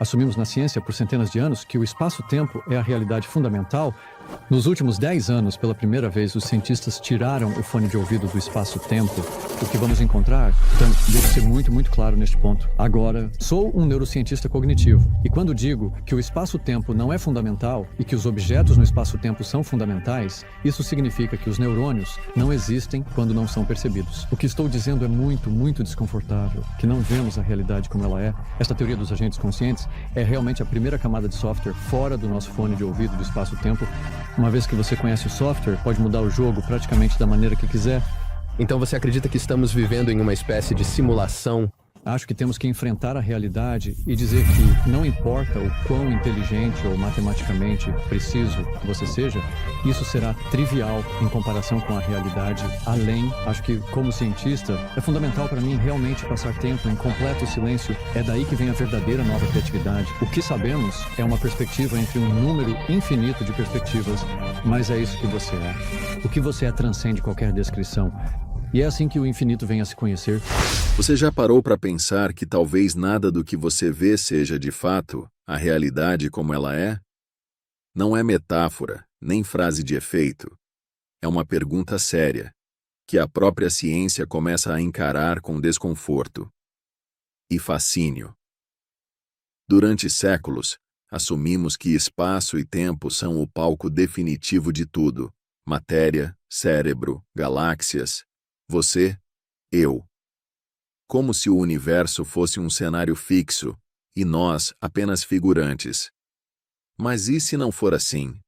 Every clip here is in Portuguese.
assumimos na ciência por centenas de anos que o espaço-tempo é a realidade fundamental. Nos últimos 10 anos, pela primeira vez, os cientistas tiraram o fone de ouvido do espaço-tempo. O que vamos encontrar, então, deve ser muito claro neste ponto. Agora, sou um neurocientista cognitivo, e quando digo que o espaço-tempo não é fundamental e que os objetos no espaço-tempo são fundamentais, isso significa que os neurônios não existem quando não são percebidos. O que estou dizendo é muito desconfortável, que não vemos a realidade como ela é. Esta teoria dos agentes conscientes é realmente a primeira camada de software fora do nosso fone de ouvido do espaço-tempo. Uma vez que você conhece o software, pode mudar o jogo praticamente da maneira que quiser. Então você acredita que estamos vivendo em uma espécie de simulação? Acho que temos que enfrentar a realidade e dizer que não importa o quão inteligente ou matematicamente preciso você seja, isso será trivial em comparação com a realidade além. Acho que, como cientista, é fundamental para mim realmente passar tempo em completo silêncio. É daí que vem a verdadeira nova criatividade. O que sabemos é uma perspectiva entre um número infinito de perspectivas, mas é isso que você é. O que você é transcende qualquer descrição. E é assim que o infinito vem a se conhecer. Você já parou para pensar que talvez nada do que você vê seja, de fato, a realidade como ela é? Não é metáfora, nem frase de efeito. É uma pergunta séria, que a própria ciência começa a encarar com desconforto e fascínio. Durante séculos, assumimos que espaço e tempo são o palco definitivo de tudo: matéria, cérebro, galáxias, você, eu. Como se o universo fosse um cenário fixo e nós apenas figurantes. Mas e se não for assim?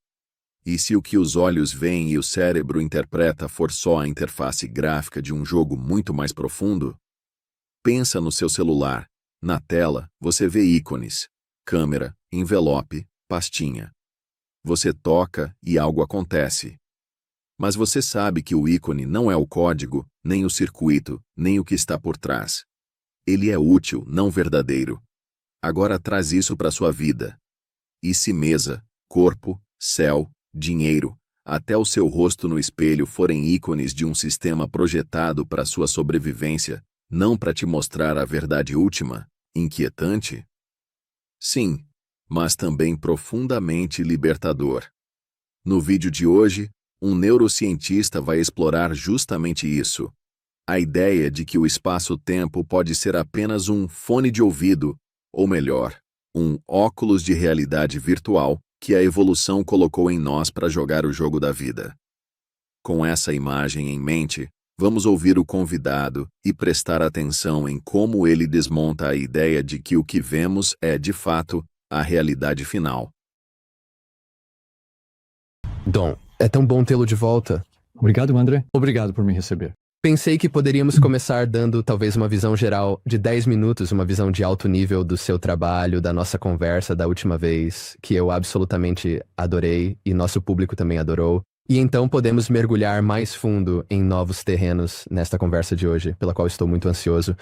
E se o que os olhos veem e o cérebro interpreta for só a interface gráfica de um jogo muito mais profundo? Pensa no seu celular. Na tela, você vê ícones, câmera, envelope, pastinha. Você toca e algo acontece. Mas você sabe que o ícone não é o código, nem o circuito, nem o que está por trás. Ele é útil, não verdadeiro. Agora traz isso para sua vida. E se mesa, corpo, céu, dinheiro, até o seu rosto no espelho forem ícones de um sistema projetado para sua sobrevivência, não para te mostrar a verdade última, inquietante? Sim, mas também profundamente libertador. No vídeo de hoje, um neurocientista vai explorar justamente isso. A ideia de que o espaço-tempo pode ser apenas um fone de ouvido, ou melhor, um óculos de realidade virtual que a evolução colocou em nós para jogar o jogo da vida. Com essa imagem em mente, vamos ouvir o convidado e prestar atenção em como ele desmonta a ideia de que o que vemos é, de fato, a realidade final. Dom, é tão bom tê-lo de volta. Obrigado, André. Obrigado por me receber. Pensei que poderíamos começar dando talvez uma visão geral de 10 minutos, uma visão de alto nível do seu trabalho, da nossa conversa da última vez, que eu absolutamente adorei e nosso público também adorou. E então podemos mergulhar mais fundo em novos terrenos nesta conversa de hoje, pela qual estou muito ansioso.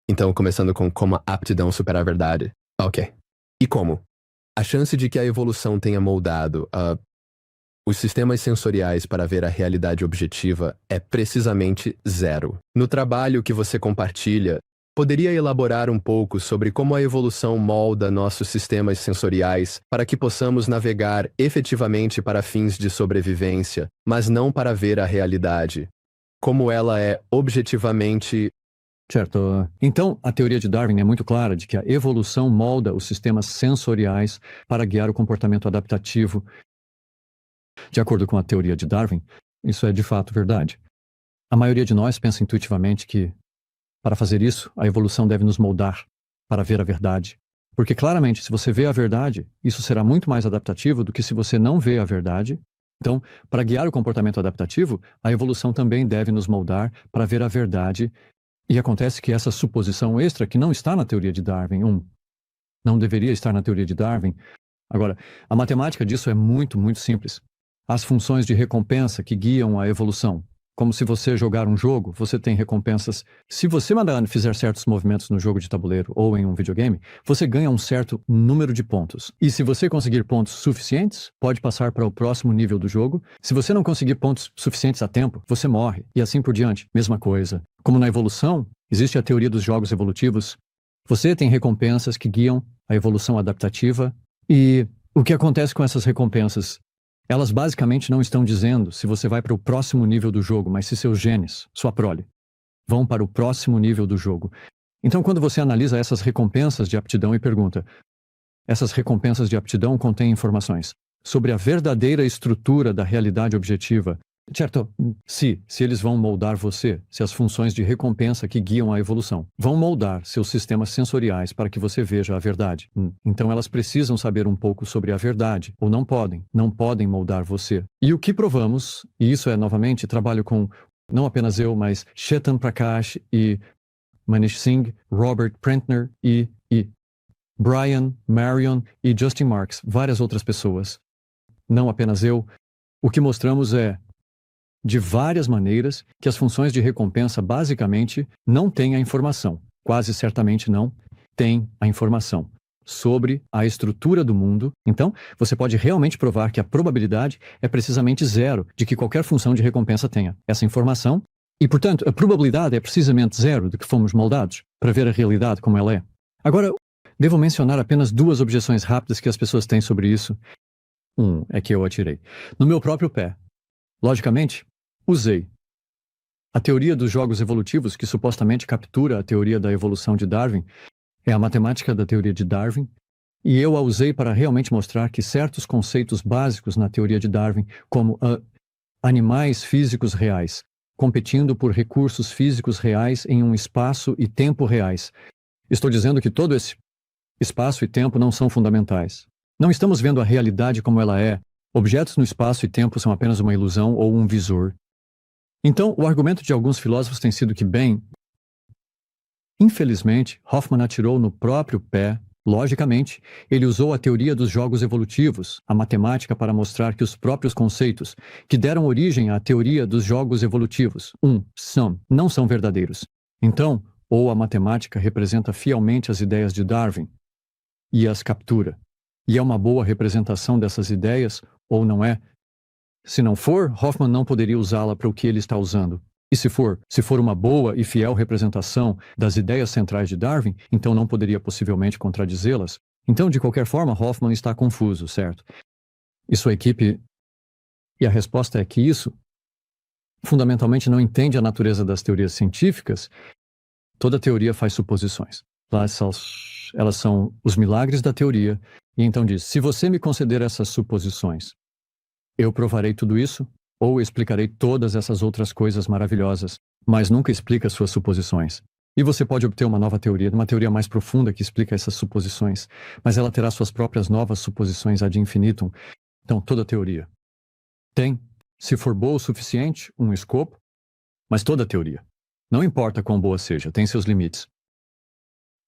Então, começando com como a aptidão supera a verdade. Ok. E como? A chance de que a evolução tenha moldado os sistemas sensoriais para ver a realidade objetiva é precisamente zero. No trabalho que você compartilha, poderia elaborar um pouco sobre como a evolução molda nossos sistemas sensoriais para que possamos navegar efetivamente para fins de sobrevivência, mas não para ver a realidade? Como ela é objetivamente... Certo. Então, a teoria de Darwin é muito clara de que a evolução molda os sistemas sensoriais para guiar o comportamento adaptativo. De acordo com a teoria de Darwin, isso é de fato verdade. A maioria de nós pensa intuitivamente que, para fazer isso, a evolução deve nos moldar para ver a verdade. Porque claramente, se você vê a verdade, isso será muito mais adaptativo do que se você não vê a verdade. Então, para guiar o comportamento adaptativo, a evolução também deve nos moldar para ver a verdade. E acontece que essa suposição extra, que não está na teoria de Darwin, não deveria estar na teoria de Darwin. Agora, a matemática disso é muito simples. As funções de recompensa que guiam a evolução. Como se você jogar um jogo, você tem recompensas. Se você fizer certos movimentos no jogo de tabuleiro ou em um videogame, você ganha um certo número de pontos. E se você conseguir pontos suficientes, pode passar para o próximo nível do jogo. Se você não conseguir pontos suficientes a tempo, você morre. E assim por diante. Mesma coisa. Como na evolução, existe a teoria dos jogos evolutivos. Você tem recompensas que guiam a evolução adaptativa e o que acontece com essas recompensas? Elas basicamente não estão dizendo se você vai para o próximo nível do jogo, mas se seus genes, sua prole, vão para o próximo nível do jogo. Então, quando você analisa essas recompensas de aptidão e pergunta, essas recompensas de aptidão contêm informações sobre a verdadeira estrutura da realidade objetiva. Certo, se eles vão moldar você, se as funções de recompensa que guiam a evolução vão moldar seus sistemas sensoriais para que você veja a verdade. Então elas precisam saber um pouco sobre a verdade, ou não podem moldar você. E o que provamos, e isso é novamente trabalho com não apenas eu, mas Chetan Prakash e Manish Singh, Robert Prentner e Brian, Marion e Justin Marks, várias outras pessoas. Não apenas eu. O que mostramos é de várias maneiras que as funções de recompensa basicamente não têm a informação, quase certamente não têm a informação sobre a estrutura do mundo. Então, você pode realmente provar que a probabilidade é precisamente zero de que qualquer função de recompensa tenha essa informação e, portanto, a probabilidade é precisamente zero de que fomos moldados para ver a realidade como ela é. Agora, devo mencionar apenas duas objeções rápidas que as pessoas têm sobre isso. É que eu atirei no meu próprio pé. Logicamente, usei a teoria dos jogos evolutivos, que supostamente captura a teoria da evolução de Darwin, é a matemática da teoria de Darwin, e eu a usei para realmente mostrar que certos conceitos básicos na teoria de Darwin, como animais físicos reais, competindo por recursos físicos reais em um espaço e tempo reais. Estou dizendo que todo esse espaço e tempo não são fundamentais. Não estamos vendo a realidade como ela é. Objetos no espaço e tempo são apenas uma ilusão ou um visor. Então, o argumento de alguns filósofos tem sido que, infelizmente, Hoffman atirou no próprio pé. Logicamente, ele usou a teoria dos jogos evolutivos, a matemática, para mostrar que os próprios conceitos que deram origem à teoria dos jogos evolutivos, não são verdadeiros. Então, ou a matemática representa fielmente as ideias de Darwin e as captura, e é uma boa representação dessas ideias, ou não é. Se não for, Hoffman não poderia usá-la para o que ele está usando. E se for uma boa e fiel representação das ideias centrais de Darwin, então não poderia possivelmente contradizê-las. Então, de qualquer forma, Hoffman está confuso, certo? E sua equipe... E a resposta é que isso, fundamentalmente, não entende a natureza das teorias científicas. Toda teoria faz suposições. Elas são os milagres da teoria. E então diz, se você me conceder essas suposições, eu provarei tudo isso, ou explicarei todas essas outras coisas maravilhosas, mas nunca explica suas suposições. E você pode obter uma nova teoria, uma teoria mais profunda que explica essas suposições, mas ela terá suas próprias novas suposições ad infinitum. Então, toda teoria tem, se for boa o suficiente, um escopo, mas toda teoria, não importa quão boa seja, tem seus limites.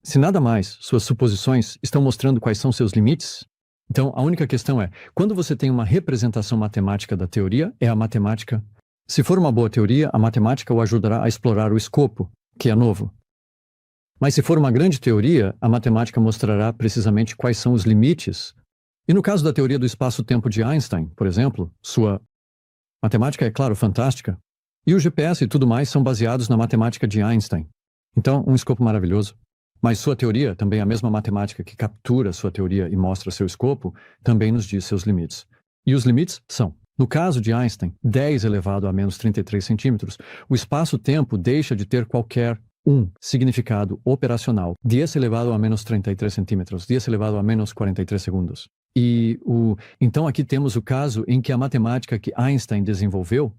Se nada mais, suas suposições estão mostrando quais são seus limites. Então, a única questão é, quando você tem uma representação matemática da teoria, é a matemática. Se for uma boa teoria, a matemática o ajudará a explorar o escopo, que é novo. Mas se for uma grande teoria, a matemática mostrará precisamente quais são os limites. E no caso da teoria do espaço-tempo de Einstein, por exemplo, sua matemática é, claro, fantástica. E o GPS e tudo mais são baseados na matemática de Einstein. Então, um escopo maravilhoso. Mas sua teoria, também a mesma matemática que captura sua teoria e mostra seu escopo, também nos diz seus limites. E os limites são, no caso de Einstein, 10 elevado a menos 33 centímetros, o espaço-tempo deixa de ter qualquer significado operacional. 10 elevado a menos 33 centímetros, 10 elevado a menos 43 segundos. Então aqui temos o caso em que a matemática que Einstein desenvolveu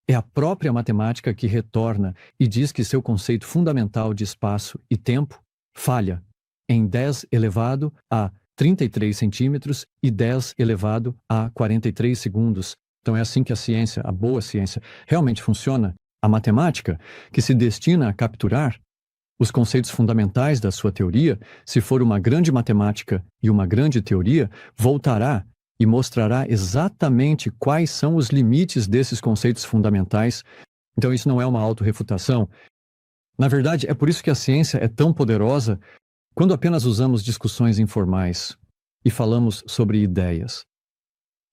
é a própria matemática que retorna e diz que seu conceito fundamental de espaço e tempo falha em 10 elevado a 33 centímetros e 10 elevado a 43 segundos. Então é assim que a ciência, a boa ciência, realmente funciona. A matemática, que se destina a capturar os conceitos fundamentais da sua teoria, se for uma grande matemática e uma grande teoria, voltará e mostrará exatamente quais são os limites desses conceitos fundamentais. Então isso não é uma autorrefutação. Na verdade, é por isso que a ciência é tão poderosa quando apenas usamos discussões informais e falamos sobre ideias.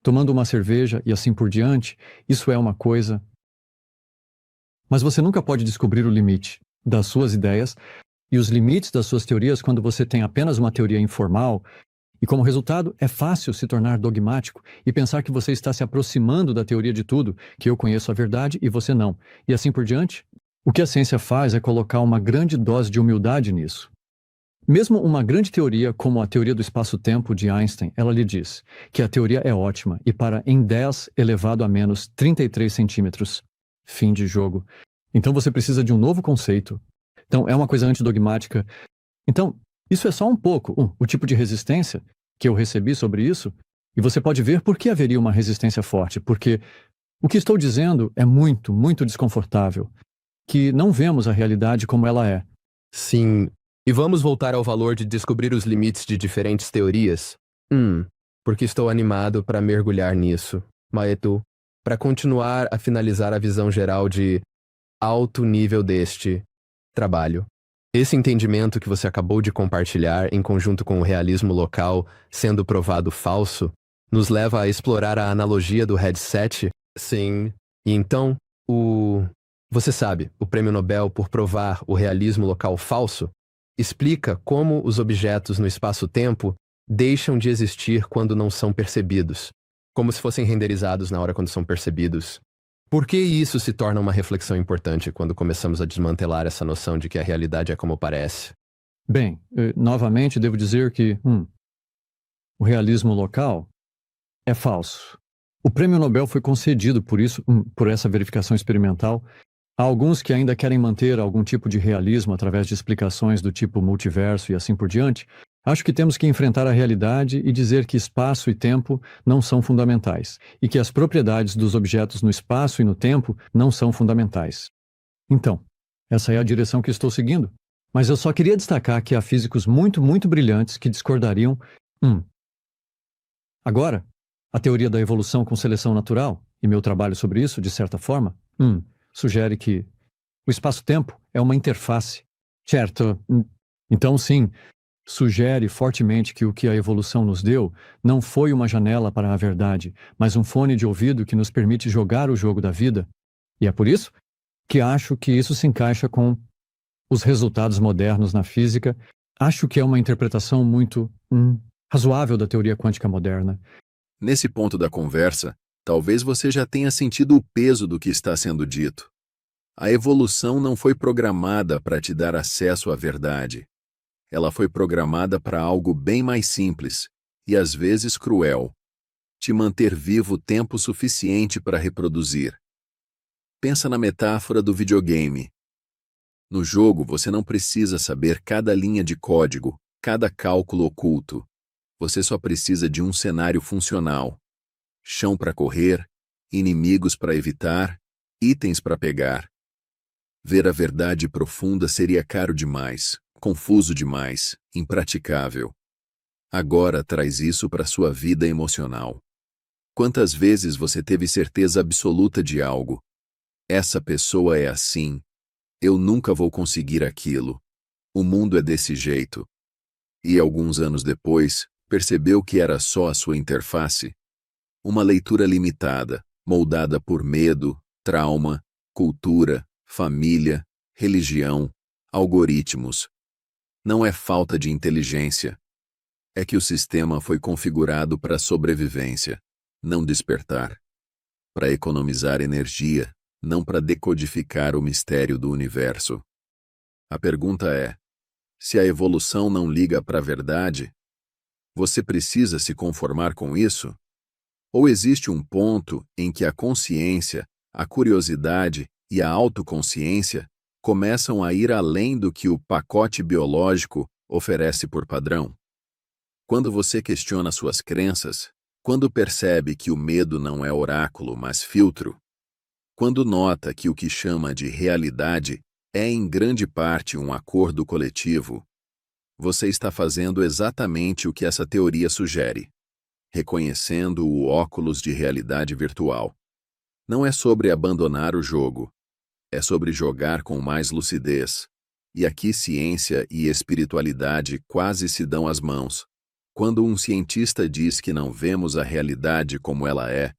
Tomando uma cerveja e assim por diante, isso é uma coisa. Mas você nunca pode descobrir o limite das suas ideias e os limites das suas teorias quando você tem apenas uma teoria informal, e como resultado, é fácil se tornar dogmático e pensar que você está se aproximando da teoria de tudo, que eu conheço a verdade e você não, e assim por diante. O que a ciência faz é colocar uma grande dose de humildade nisso. Mesmo uma grande teoria como a teoria do espaço-tempo de Einstein, ela lhe diz que a teoria é ótima e para em 10 elevado a menos 33 centímetros. Fim de jogo. Então você precisa de um novo conceito. Então é uma coisa antidogmática. Então, isso é só um pouco o tipo de resistência que eu recebi sobre isso, e você pode ver por que haveria uma resistência forte, porque o que estou dizendo é muito, muito desconfortável, que não vemos a realidade como ela é. Sim. E vamos voltar ao valor de descobrir os limites de diferentes teorias? Porque estou animado para mergulhar nisso, Maetu, para continuar a finalizar a visão geral de alto nível deste trabalho. Esse entendimento que você acabou de compartilhar, em conjunto com o realismo local sendo provado falso, nos leva a explorar a analogia do headset. Sim. E então, você sabe, o prêmio Nobel por provar o realismo local falso explica como os objetos no espaço-tempo deixam de existir quando não são percebidos, como se fossem renderizados na hora quando são percebidos. Por que isso se torna uma reflexão importante quando começamos a desmantelar essa noção de que a realidade é como parece? Bem, novamente devo dizer que o realismo local é falso. O prêmio Nobel foi concedido por isso, por essa verificação experimental. Há alguns que ainda querem manter algum tipo de realismo através de explicações do tipo multiverso e assim por diante. Acho que temos que enfrentar a realidade e dizer que espaço e tempo não são fundamentais, e que as propriedades dos objetos no espaço e no tempo não são fundamentais. Então, essa é a direção que estou seguindo. Mas eu só queria destacar que há físicos muito, muito brilhantes que discordariam. Agora, a teoria da evolução com seleção natural, e meu trabalho sobre isso, de certa forma, sugere que o espaço-tempo é uma interface. Certo. Então, sim, sugere fortemente que o que a evolução nos deu não foi uma janela para a verdade, mas um fone de ouvido que nos permite jogar o jogo da vida. E é por isso que acho que isso se encaixa com os resultados modernos na física. Acho que é uma interpretação muito razoável da teoria quântica moderna. Nesse ponto da conversa, talvez você já tenha sentido o peso do que está sendo dito. A evolução não foi programada para te dar acesso à verdade. Ela foi programada para algo bem mais simples, e às vezes cruel: te manter vivo tempo suficiente para reproduzir. Pensa na metáfora do videogame. No jogo, você não precisa saber cada linha de código, cada cálculo oculto. Você só precisa de um cenário funcional. Chão para correr, inimigos para evitar, itens para pegar. Ver a verdade profunda seria caro demais, confuso demais, impraticável. Agora traz isso para sua vida emocional. Quantas vezes você teve certeza absoluta de algo? Essa pessoa é assim. Eu nunca vou conseguir aquilo. O mundo é desse jeito. E alguns anos depois, percebeu que era só a sua interface? Uma leitura limitada, moldada por medo, trauma, cultura, família, religião, algoritmos. Não é falta de inteligência. É que o sistema foi configurado para sobrevivência, não despertar. Para economizar energia, não para decodificar o mistério do universo. A pergunta é: se a evolução não liga para a verdade, você precisa se conformar com isso? Ou existe um ponto em que a consciência, a curiosidade e a autoconsciência começam a ir além do que o pacote biológico oferece por padrão? Quando você questiona suas crenças, quando percebe que o medo não é oráculo, mas filtro, quando nota que o que chama de realidade é em grande parte um acordo coletivo, você está fazendo exatamente o que essa teoria sugere, reconhecendo o óculos de realidade virtual. Não é sobre abandonar o jogo, é sobre jogar com mais lucidez. E aqui ciência e espiritualidade quase se dão as mãos. Quando um cientista diz que não vemos a realidade como ela é,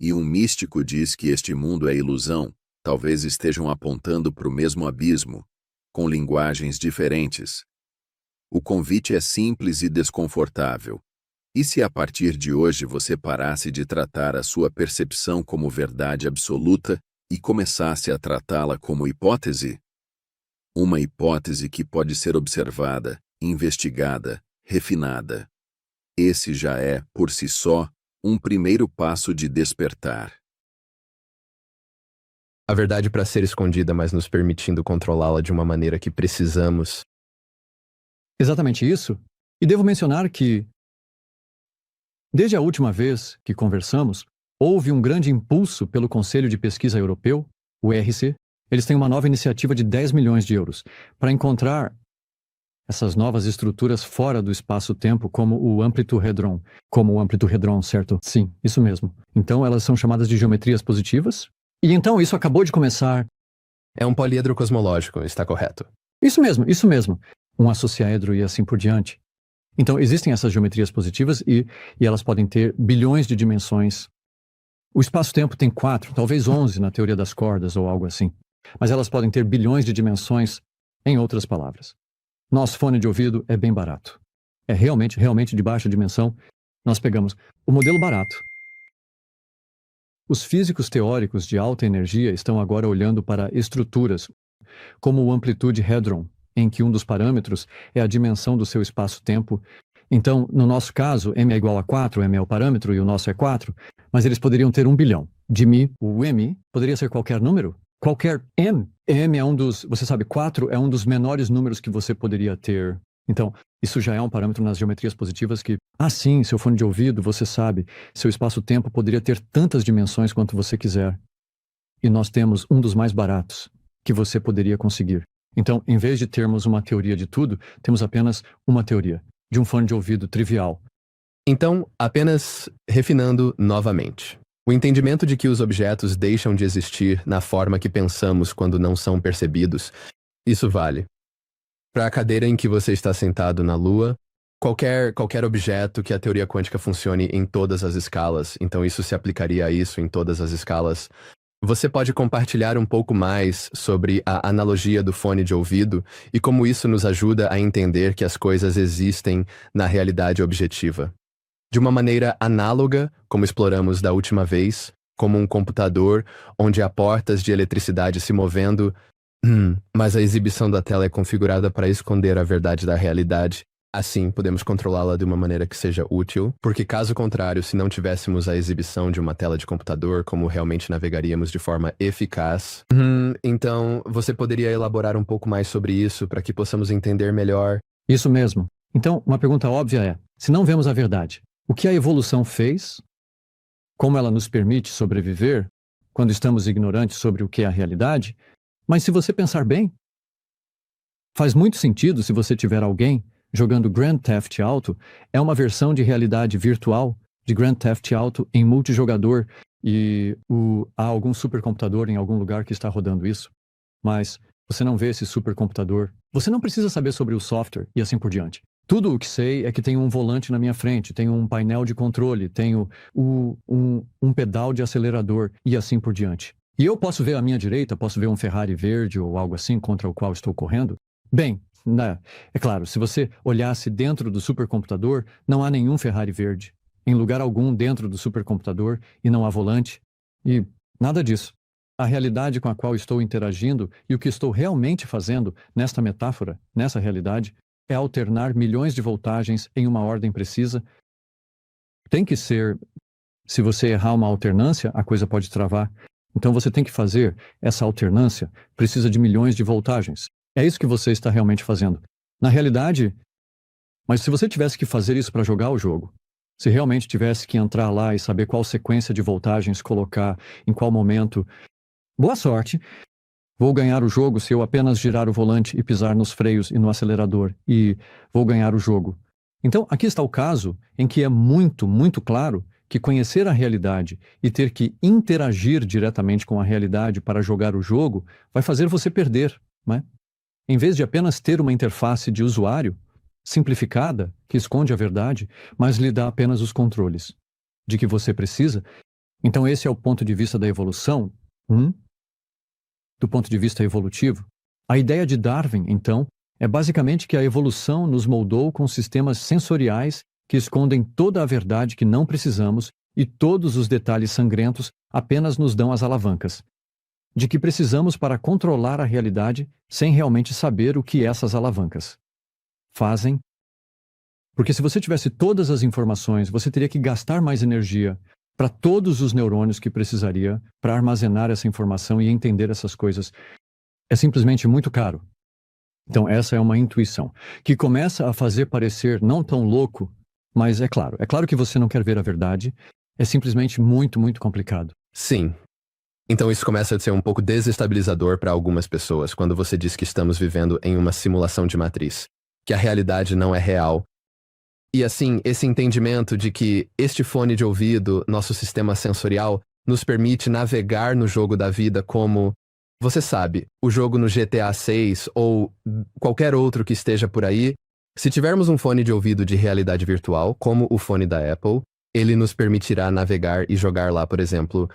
e um místico diz que este mundo é ilusão, talvez estejam apontando para o mesmo abismo, com linguagens diferentes. O convite é simples e desconfortável. E se a partir de hoje você parasse de tratar a sua percepção como verdade absoluta e começasse a tratá-la como hipótese? Uma hipótese que pode ser observada, investigada, refinada. Esse já é, por si só, um primeiro passo de despertar. A verdade para ser escondida, mas nos permitindo controlá-la de uma maneira que precisamos. Exatamente isso. E devo mencionar que, desde a última vez que conversamos, houve um grande impulso pelo Conselho de Pesquisa Europeu, o ERC. Eles têm uma nova iniciativa de 10 milhões de euros para encontrar essas novas estruturas fora do espaço-tempo, como o amplitude-hadron. Certo? Sim, isso mesmo. Então, elas são chamadas de geometrias positivas. E então, isso acabou de começar. É um poliedro cosmológico, está correto? Isso mesmo. Um associaedro e assim por diante. Então, existem essas geometrias positivas e elas podem ter bilhões de dimensões. O espaço-tempo tem 4, talvez 11 na teoria das cordas ou algo assim. Mas elas podem ter bilhões de dimensões, em outras palavras. Nosso fone de ouvido é bem barato. É realmente de baixa dimensão. Nós pegamos o modelo barato. Os físicos teóricos de alta energia estão agora olhando para estruturas, como o amplitude-hadron, em que um dos parâmetros é a dimensão do seu espaço-tempo. Então, no nosso caso, m é igual a 4, m é o parâmetro e o nosso é 4, mas eles poderiam ter 1 bilhão. De mi, o m poderia ser qualquer número. Qualquer m. M é um dos, você sabe, 4 é um dos menores números que você poderia ter. Então, isso já é um parâmetro nas geometrias positivas que, sim, seu fone de ouvido, você sabe, seu espaço-tempo poderia ter tantas dimensões quanto você quiser. E nós temos um dos mais baratos que você poderia conseguir. Então, em vez de termos uma teoria de tudo, temos apenas uma teoria, de um fone de ouvido trivial. Então, apenas refinando novamente. O entendimento de que os objetos deixam de existir na forma que pensamos quando não são percebidos, isso vale para a cadeira em que você está sentado na Lua, qualquer objeto que a teoria quântica funcione em todas as escalas, então isso se aplicaria a isso em todas as escalas. Você pode compartilhar um pouco mais sobre a analogia do fone de ouvido e como isso nos ajuda a entender que as coisas existem na realidade objetiva. De uma maneira análoga, como exploramos da última vez, como um computador onde há portas de eletricidade se movendo, mas a exibição da tela é configurada para esconder a verdade da realidade. Assim, podemos controlá-la de uma maneira que seja útil, porque caso contrário, se não tivéssemos a exibição de uma tela de computador, como realmente navegaríamos de forma eficaz? Então, você poderia elaborar um pouco mais sobre isso para que possamos entender melhor? Isso mesmo. Então, uma pergunta óbvia é, se não vemos a verdade, o que a evolução fez? Como ela nos permite sobreviver quando estamos ignorantes sobre o que é a realidade? Mas se você pensar bem, faz muito sentido se você tiver alguém jogando Grand Theft Auto, é uma versão de realidade virtual de Grand Theft Auto em multijogador e há algum supercomputador em algum lugar que está rodando isso. Mas você não vê esse supercomputador. Você não precisa saber sobre o software e assim por diante. Tudo o que sei é que tem um volante na minha frente, tenho um painel de controle, tenho um pedal de acelerador e assim por diante. E eu posso ver à minha direita, posso ver um Ferrari verde ou algo assim contra o qual estou correndo? Bem, é claro, se você olhasse dentro do supercomputador, não há nenhum Ferrari verde. Em lugar algum dentro do supercomputador e não há volante. E nada disso. A realidade com a qual estou interagindo e o que estou realmente fazendo nesta metáfora, nessa realidade, é alternar milhões de voltagens em uma ordem precisa. Tem que ser... Se você errar uma alternância, a coisa pode travar. Então você tem que fazer essa alternância, precisa de milhões de voltagens. É isso que você está realmente fazendo. Na realidade, mas se você tivesse que fazer isso para jogar o jogo, se realmente tivesse que entrar lá e saber qual sequência de voltagens colocar, em qual momento, boa sorte. Vou ganhar o jogo se eu apenas girar o volante e pisar nos freios e no acelerador, e vou ganhar o jogo. Então, aqui está o caso em que é muito, muito claro que conhecer a realidade e ter que interagir diretamente com a realidade para jogar o jogo vai fazer você perder, não é? Em vez de apenas ter uma interface de usuário simplificada, que esconde a verdade, mas lhe dá apenas os controles de que você precisa. Então esse é o ponto de vista da evolução, do ponto de vista evolutivo. A ideia de Darwin, então, é basicamente que a evolução nos moldou com sistemas sensoriais que escondem toda a verdade que não precisamos e todos os detalhes sangrentos apenas nos dão as alavancas, de que precisamos para controlar a realidade sem realmente saber o que essas alavancas fazem. Porque se você tivesse todas as informações, você teria que gastar mais energia para todos os neurônios que precisaria para armazenar essa informação e entender essas coisas. É simplesmente muito caro. Então essa é uma intuição, que começa a fazer parecer não tão louco, mas é claro que você não quer ver a verdade, é simplesmente muito, muito complicado. Sim. Então isso começa a ser um pouco desestabilizador para algumas pessoas quando você diz que estamos vivendo em uma simulação de matriz, que a realidade não é real. E assim, esse entendimento de que este fone de ouvido, nosso sistema sensorial, nos permite navegar no jogo da vida como, você sabe, o jogo no GTA 6 ou qualquer outro que esteja por aí. Se tivermos um fone de ouvido de realidade virtual, como o fone da Apple, ele nos permitirá navegar e jogar lá, por exemplo,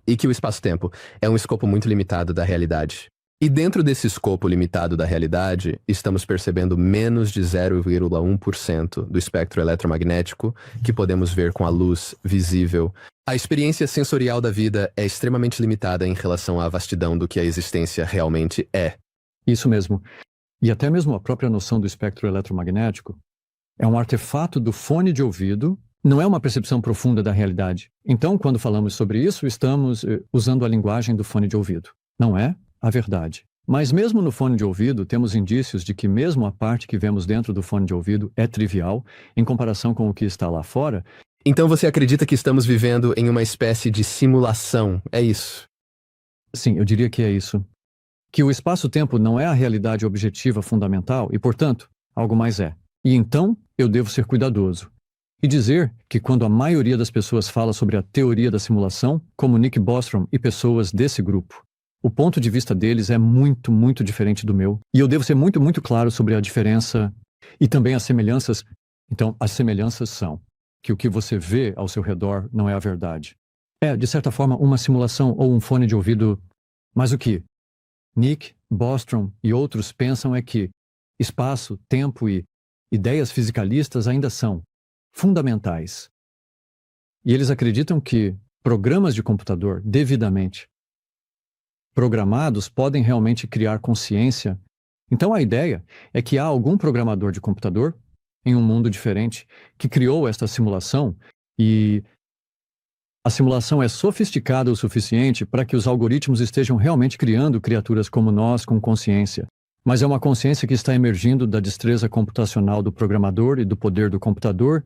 e que o espaço-tempo é um escopo muito limitado da realidade. E dentro desse escopo limitado da realidade, estamos percebendo menos de 0,1% do espectro eletromagnético que podemos ver com a luz visível. A experiência sensorial da vida é extremamente limitada em relação à vastidão do que a existência realmente é. Isso mesmo. E até mesmo a própria noção do espectro eletromagnético é um artefato do fone de ouvido, não é uma percepção profunda da realidade. Então, quando falamos sobre isso, estamos usando a linguagem do fone de ouvido. Não é a verdade. Mas mesmo no fone de ouvido, temos indícios de que mesmo a parte que vemos dentro do fone de ouvido é trivial em comparação com o que está lá fora. Então você acredita que estamos vivendo em uma espécie de simulação, é isso? Sim, eu diria que é isso. Que o espaço-tempo não é a realidade objetiva fundamental e, portanto, algo mais é. E então, eu devo ser cuidadoso. E dizer que quando a maioria das pessoas fala sobre a teoria da simulação, como Nick Bostrom e pessoas desse grupo, o ponto de vista deles é muito, muito diferente do meu. E eu devo ser muito, muito claro sobre a diferença e também as semelhanças. Então, as semelhanças são que o que você vê ao seu redor não é a verdade. É, de certa forma, uma simulação ou um fone de ouvido. Mas o que Nick Bostrom e outros pensam é que espaço, tempo e ideias fisicalistas ainda são fundamentais. E eles acreditam que programas de computador devidamente programados podem realmente criar consciência. Então a ideia é que há algum programador de computador em um mundo diferente que criou esta simulação e a simulação é sofisticada o suficiente para que os algoritmos estejam realmente criando criaturas como nós com consciência. Mas é uma consciência que está emergindo da destreza computacional do programador e do poder do computador.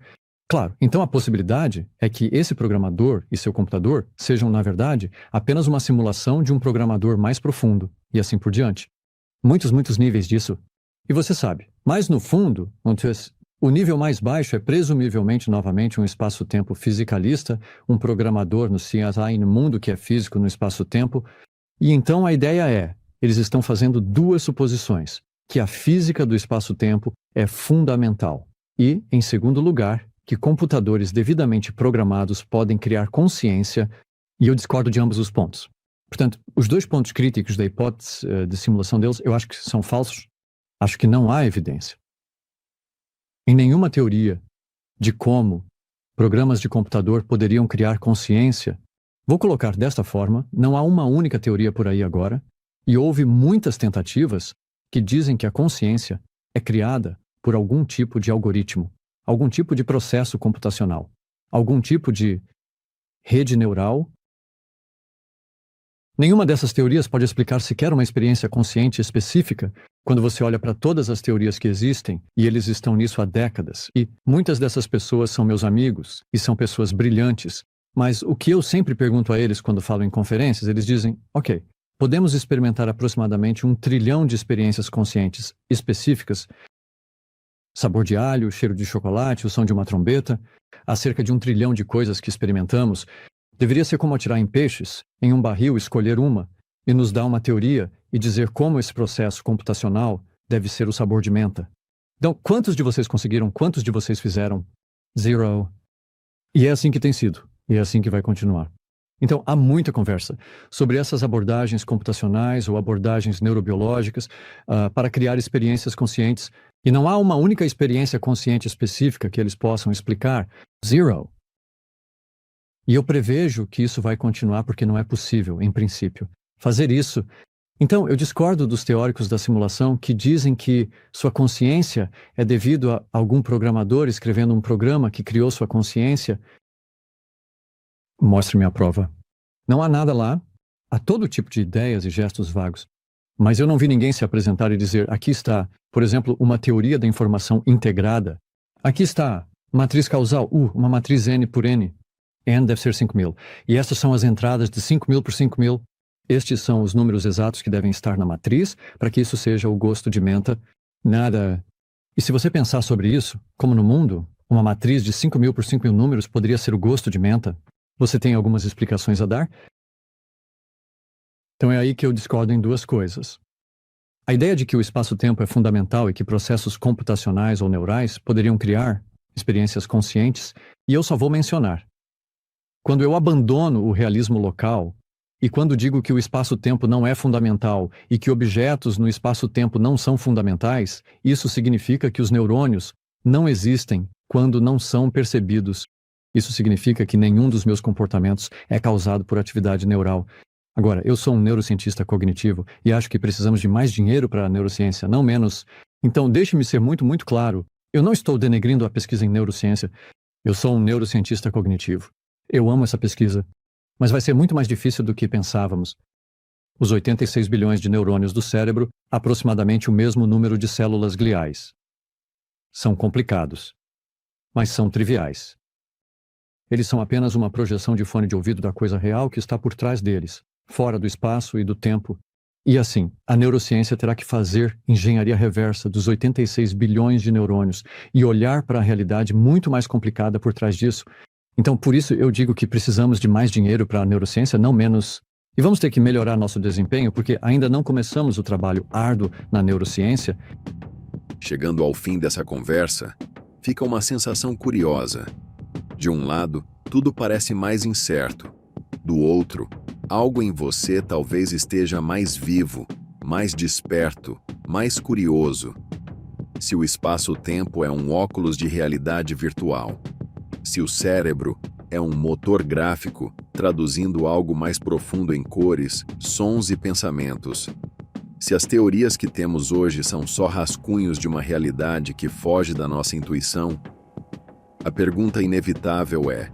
Claro, então a possibilidade é que esse programador e seu computador sejam, na verdade, apenas uma simulação de um programador mais profundo, e assim por diante. Muitos, muitos níveis disso. E você sabe, mas no fundo, o nível mais baixo é presumivelmente, novamente, um espaço-tempo fisicalista, um programador no CSI no mundo que é físico no espaço-tempo. E então a ideia é, eles estão fazendo duas suposições, que a física do espaço-tempo é fundamental. E, em segundo lugar, que computadores devidamente programados podem criar consciência, e eu discordo de ambos os pontos. Portanto, os dois pontos críticos da hipótese de simulação deles, eu acho que são falsos. Acho que não há evidência em nenhuma teoria de como programas de computador poderiam criar consciência. Vou colocar desta forma, não há uma única teoria por aí agora, e houve muitas tentativas que dizem que a consciência é criada por algum tipo de algoritmo, algum tipo de processo computacional, algum tipo de rede neural. Nenhuma dessas teorias pode explicar sequer uma experiência consciente específica quando você olha para todas as teorias que existem, e eles estão nisso há décadas. E muitas dessas pessoas são meus amigos, e são pessoas brilhantes. Mas o que eu sempre pergunto a eles quando falo em conferências, eles dizem, ok, podemos experimentar aproximadamente 1 trilhão de experiências conscientes específicas, sabor de alho, cheiro de chocolate, o som de uma trombeta, há cerca de 1 trilhão de coisas que experimentamos. Deveria ser como atirar em peixes, em um barril, escolher uma, e nos dar uma teoria e dizer como esse processo computacional deve ser o sabor de menta. Então, quantos de vocês conseguiram? Quantos de vocês fizeram? 0. E é assim que tem sido. E é assim que vai continuar. Então, há muita conversa sobre essas abordagens computacionais ou abordagens neurobiológicas para criar experiências conscientes. E não há uma única experiência consciente específica que eles possam explicar. Zero. E eu prevejo que isso vai continuar porque não é possível, em princípio, fazer isso. Então, eu discordo dos teóricos da simulação que dizem que sua consciência é devido a algum programador escrevendo um programa que criou sua consciência. Mostre-me a prova. Não há nada lá. Há todo tipo de ideias e gestos vagos. Mas eu não vi ninguém se apresentar e dizer, aqui está, por exemplo, uma teoria da informação integrada. Aqui está, matriz causal, uma matriz N por N. N deve ser 5.000. E essas são as entradas de 5.000 por 5.000. Estes são os números exatos que devem estar na matriz para que isso seja o gosto de menta. Nada. E se você pensar sobre isso, como no mundo, uma matriz de 5.000 por 5.000 números poderia ser o gosto de menta. Você tem algumas explicações a dar? Então é aí que eu discordo em duas coisas. A ideia de que o espaço-tempo é fundamental e que processos computacionais ou neurais poderiam criar experiências conscientes, e eu só vou mencionar. Quando eu abandono o realismo local, e quando digo que o espaço-tempo não é fundamental e que objetos no espaço-tempo não são fundamentais, isso significa que os neurônios não existem quando não são percebidos. Isso significa que nenhum dos meus comportamentos é causado por atividade neural. Agora, eu sou um neurocientista cognitivo e acho que precisamos de mais dinheiro para a neurociência, não menos. Então, deixe-me ser muito, muito claro. Eu não estou denegrindo a pesquisa em neurociência. Eu sou um neurocientista cognitivo. Eu amo essa pesquisa. Mas vai ser muito mais difícil do que pensávamos. Os 86 bilhões de neurônios do cérebro, aproximadamente o mesmo número de células gliais. São complicados, mas são triviais. Eles são apenas uma projeção de fone de ouvido da coisa real que está por trás deles, fora do espaço e do tempo. E assim, a neurociência terá que fazer engenharia reversa dos 86 bilhões de neurônios e olhar para a realidade muito mais complicada por trás disso. Então, por isso eu digo que precisamos de mais dinheiro para a neurociência, não menos. E vamos ter que melhorar nosso desempenho, porque ainda não começamos o trabalho árduo na neurociência. Chegando ao fim dessa conversa, fica uma sensação curiosa. De um lado, tudo parece mais incerto. Do outro, algo em você talvez esteja mais vivo, mais desperto, mais curioso. Se o espaço-tempo é um óculos de realidade virtual, se o cérebro é um motor gráfico, traduzindo algo mais profundo em cores, sons e pensamentos, se as teorias que temos hoje são só rascunhos de uma realidade que foge da nossa intuição, a pergunta inevitável é: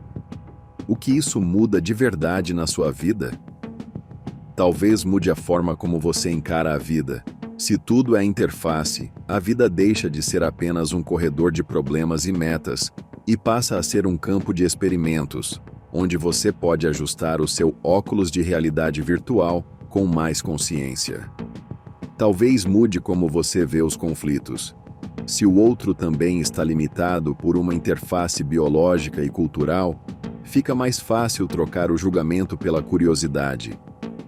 o que isso muda de verdade na sua vida? Talvez mude a forma como você encara a vida. Se tudo é interface, a vida deixa de ser apenas um corredor de problemas e metas e passa a ser um campo de experimentos, onde você pode ajustar o seu óculos de realidade virtual com mais consciência. Talvez mude como você vê os conflitos. Se o outro também está limitado por uma interface biológica e cultural, fica mais fácil trocar o julgamento pela curiosidade.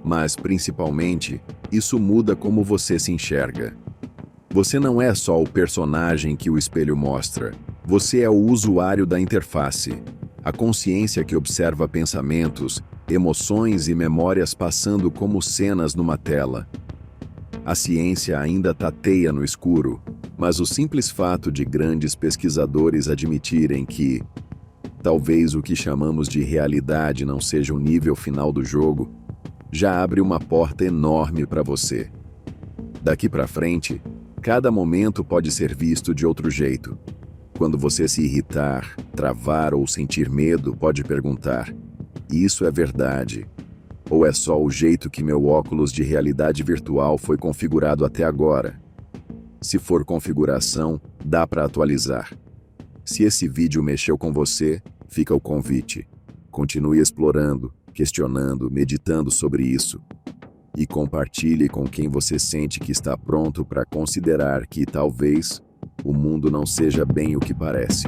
Mas, principalmente, isso muda como você se enxerga. Você não é só o personagem que o espelho mostra. Você é o usuário da interface. A consciência que observa pensamentos, emoções e memórias passando como cenas numa tela. A ciência ainda tateia no escuro, mas o simples fato de grandes pesquisadores admitirem que talvez o que chamamos de realidade não seja o nível final do jogo, já abre uma porta enorme para você. Daqui para frente, cada momento pode ser visto de outro jeito. Quando você se irritar, travar ou sentir medo, pode perguntar: isso é verdade? Ou é só o jeito que meu óculos de realidade virtual foi configurado até agora? Se for configuração, dá para atualizar. Se esse vídeo mexeu com você, fica o convite. Continue explorando, questionando, meditando sobre isso. E compartilhe com quem você sente que está pronto para considerar que talvez o mundo não seja bem o que parece.